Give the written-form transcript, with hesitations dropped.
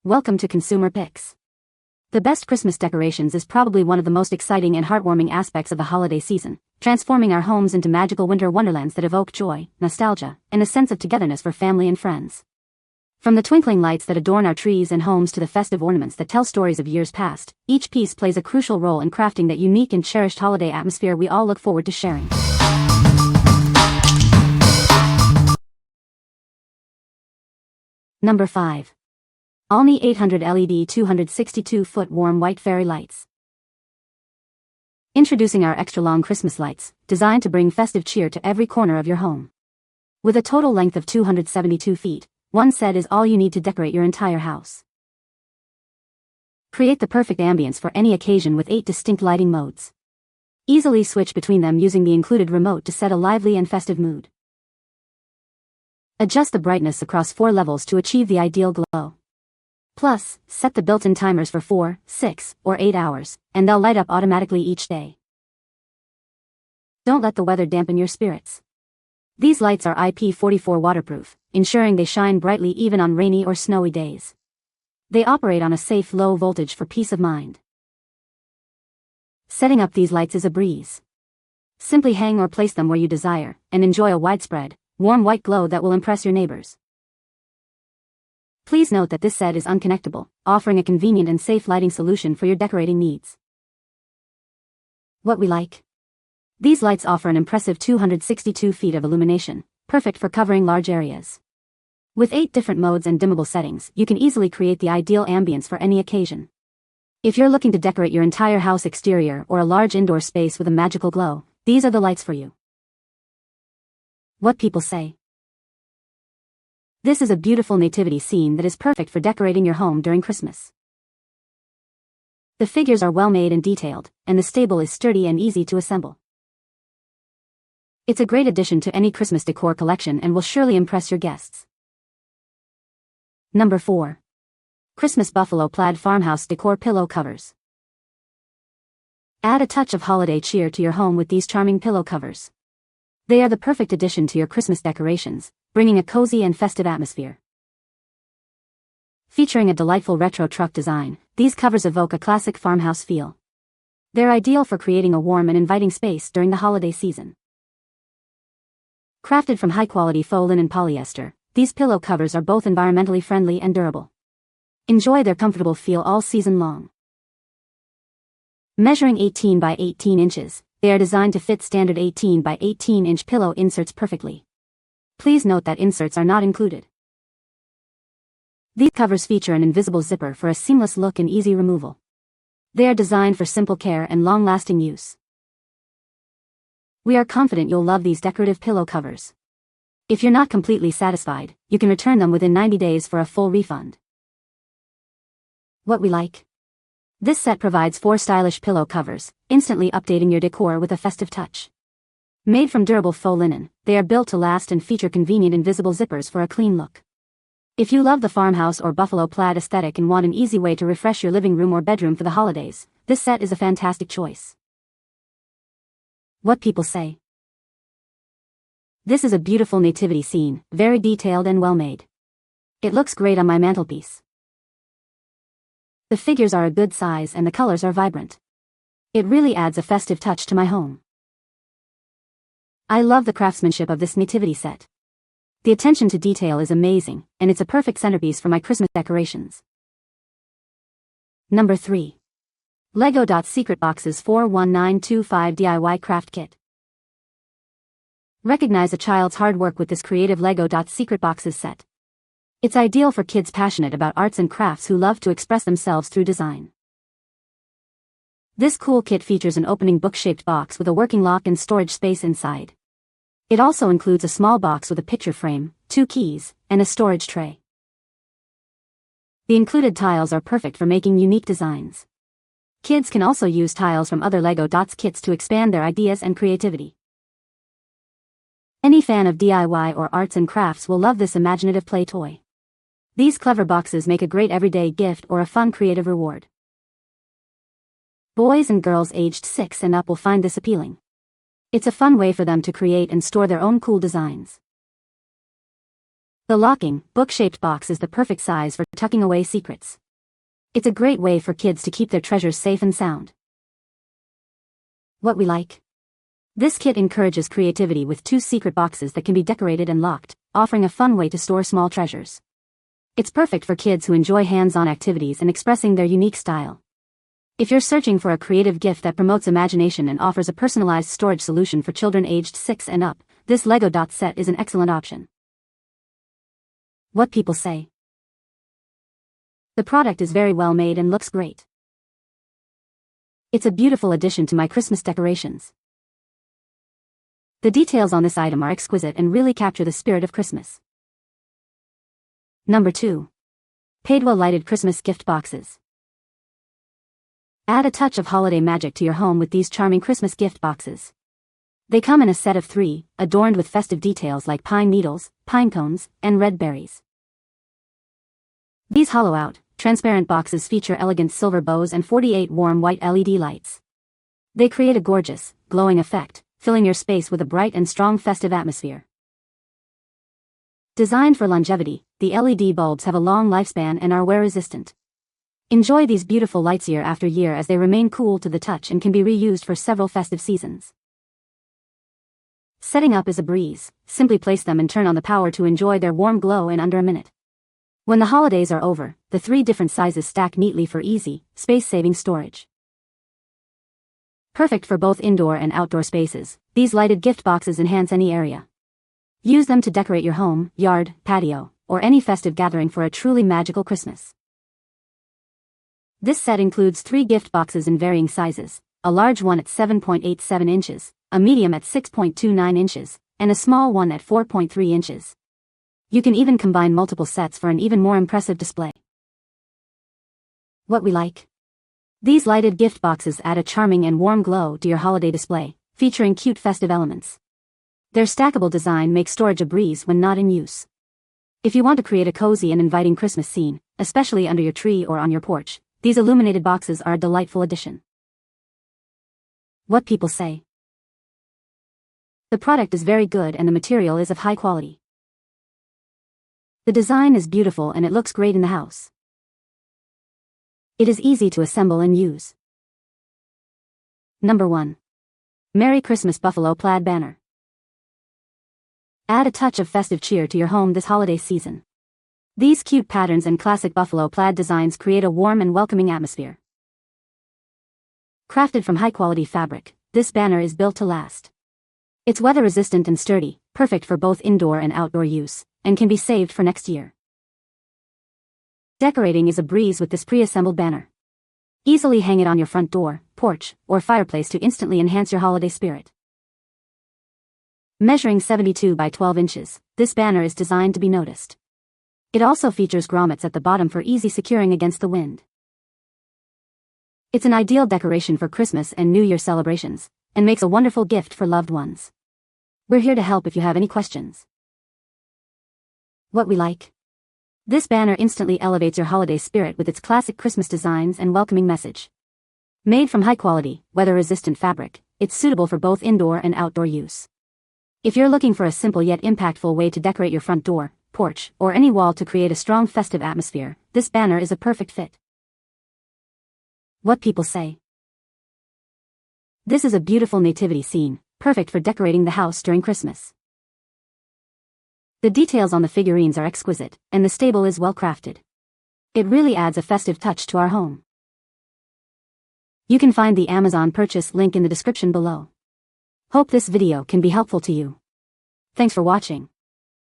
Welcome to Consumer Picks. The best Christmas decorations is probably one of the most exciting and heartwarming aspects of the holiday season, transforming our homes into magical winter wonderlands that evoke joy, nostalgia, and a sense of togetherness for family and friends. From the twinkling lights that adorn our trees and homes to the festive ornaments that tell stories of years past, each piece plays a crucial role in crafting that unique and cherished holiday atmosphere we all look forward to sharing. Number 5. Ollny 800 LED 262-foot warm white fairy lights. Introducing our extra-long Christmas lights, designed to bring festive cheer to every corner of your home. With a total length of 272 feet, one set is all you need to decorate your entire house. Create the perfect ambience for any occasion with 8 distinct lighting modes. Easily switch between them using the included remote to set a lively and festive mood. Adjust the brightness across 4 levels to achieve the ideal glow. Plus, set the built-in timers for 4, 6, or 8 hours, and they'll light up automatically each day. Don't let the weather dampen your spirits. These lights are IP44 waterproof, ensuring they shine brightly even on rainy or snowy days. They operate on a safe low voltage for peace of mind. Setting up these lights is a breeze. Simply hang or place them where you desire, and enjoy a widespread, warm white glow that will impress your neighbors. Please note that this set is unconnectable, offering a convenient and safe lighting solution for your decorating needs. What we like. These lights offer an impressive 262 feet of illumination, perfect for covering large areas. With 8 different modes and dimmable settings, you can easily create the ideal ambience for any occasion. If you're looking to decorate your entire house exterior or a large indoor space with a magical glow, these are the lights for you. What people say. This is a beautiful nativity scene that is perfect for decorating your home during Christmas. The figures are well made and detailed, and the stable is sturdy and easy to assemble. It's a great addition to any Christmas decor collection and will surely impress your guests. Number 4. Christmas Buffalo Plaid Farmhouse Decor Pillow Covers. Add a touch of holiday cheer to your home with these charming pillow covers. They are the perfect addition to your Christmas decorations, bringing a cozy and festive atmosphere. Featuring a delightful retro truck design, these covers evoke a classic farmhouse feel. They're ideal for creating a warm and inviting space during the holiday season. Crafted from high-quality faux linen polyester, these pillow covers are both environmentally friendly and durable. Enjoy their comfortable feel all season long. Measuring 18 by 18 inches, they are designed to fit standard 18 by 18-inch pillow inserts perfectly. Please note that inserts are not included. These covers feature an invisible zipper for a seamless look and easy removal. They are designed for simple care and long-lasting use. We are confident you'll love these decorative pillow covers. If you're not completely satisfied, you can return them within 90 days for a full refund. What we like. This set provides 4 stylish pillow covers, instantly updating your decor with a festive touch. Made from durable faux linen, they are built to last and feature convenient invisible zippers for a clean look. If you love the farmhouse or buffalo plaid aesthetic and want an easy way to refresh your living room or bedroom for the holidays, this set is a fantastic choice. What people say. This is a beautiful nativity scene, very detailed and well made. It looks great on my mantelpiece. The figures are a good size and the colors are vibrant. It really adds a festive touch to my home. I love the craftsmanship of this nativity set. The attention to detail is amazing, and it's a perfect centerpiece for my Christmas decorations. Number 3. LEGO Secret Boxes 41925 DIY Craft Kit. Recognize a child's hard work with this creative LEGO Secret Boxes set. It's ideal for kids passionate about arts and crafts who love to express themselves through design. This cool kit features an opening book-shaped box with a working lock and storage space inside. It also includes a small box with a picture frame, 2 keys, and a storage tray. The included tiles are perfect for making unique designs. Kids can also use tiles from other LEGO kits to expand their ideas and creativity. Any fan of DIY or arts and crafts will love this imaginative play toy. These clever boxes make a great everyday gift or a fun creative reward. Boys and girls aged 6 and up will find this appealing. It's a fun way for them to create and store their own cool designs. The locking, book-shaped box is the perfect size for tucking away secrets. It's a great way for kids to keep their treasures safe and sound. What we like. This kit encourages creativity with 2 secret boxes that can be decorated and locked, offering a fun way to store small treasures. It's perfect for kids who enjoy hands-on activities and expressing their unique style. If you're searching for a creative gift that promotes imagination and offers a personalized storage solution for children aged 6 and up, this Lego dot set is an excellent option. What people say. The product is very well made and looks great. It's a beautiful addition to my Christmas decorations. The details on this item are exquisite and really capture the spirit of Christmas. Number 2. PEIDUO lighted Christmas gift boxes. Add a touch of holiday magic to your home with these charming Christmas gift boxes. They come in a set of 3, adorned with festive details like pine needles, pine cones, and red berries. These hollow-out, transparent boxes feature elegant silver bows and 48 warm white LED lights. They create a gorgeous, glowing effect, filling your space with a bright and strong festive atmosphere. Designed for longevity, the LED bulbs have a long lifespan and are wear-resistant. Enjoy these beautiful lights year after year as they remain cool to the touch and can be reused for several festive seasons. Setting up is a breeze. Simply place them and turn on the power to enjoy their warm glow in under a minute. When the holidays are over, the 3 different sizes stack neatly for easy, space-saving storage. Perfect for both indoor and outdoor spaces, these lighted gift boxes enhance any area. Use them to decorate your home, yard, patio, or any festive gathering for a truly magical Christmas. This set includes 3 gift boxes in varying sizes, a large one at 7.87 inches, a medium at 6.29 inches, and a small one at 4.3 inches. You can even combine multiple sets for an even more impressive display. What we like. These lighted gift boxes add a charming and warm glow to your holiday display, featuring cute festive elements. Their stackable design makes storage a breeze when not in use. If you want to create a cozy and inviting Christmas scene, especially under your tree or on your porch, these illuminated boxes are a delightful addition. What people say. The product is very good and the material is of high quality. The design is beautiful and it looks great in the house. It is easy to assemble and use. Number 1. Merry Christmas Buffalo Plaid Banner. Add a touch of festive cheer to your home this holiday season. These cute patterns and classic buffalo plaid designs create a warm and welcoming atmosphere. Crafted from high-quality fabric, this banner is built to last. It's weather-resistant and sturdy, perfect for both indoor and outdoor use, and can be saved for next year. Decorating is a breeze with this pre-assembled banner. Easily hang it on your front door, porch, or fireplace to instantly enhance your holiday spirit. Measuring 72 by 12 inches, this banner is designed to be noticed. It also features grommets at the bottom for easy securing against the wind. It's an ideal decoration for Christmas and New Year celebrations, and makes a wonderful gift for loved ones. We're here to help if you have any questions. What we like. This banner instantly elevates your holiday spirit with its classic Christmas designs and welcoming message. Made from high-quality, weather-resistant fabric, it's suitable for both indoor and outdoor use. If you're looking for a simple yet impactful way to decorate your front door, porch, or any wall to create a strong festive atmosphere, this banner is a perfect fit. What people say. This is a beautiful nativity scene, perfect for decorating the house during Christmas. The details on the figurines are exquisite, and the stable is well crafted. It really adds a festive touch to our home. You can find the Amazon purchase link in the description below. Hope this video can be helpful to you. Thanks for watching.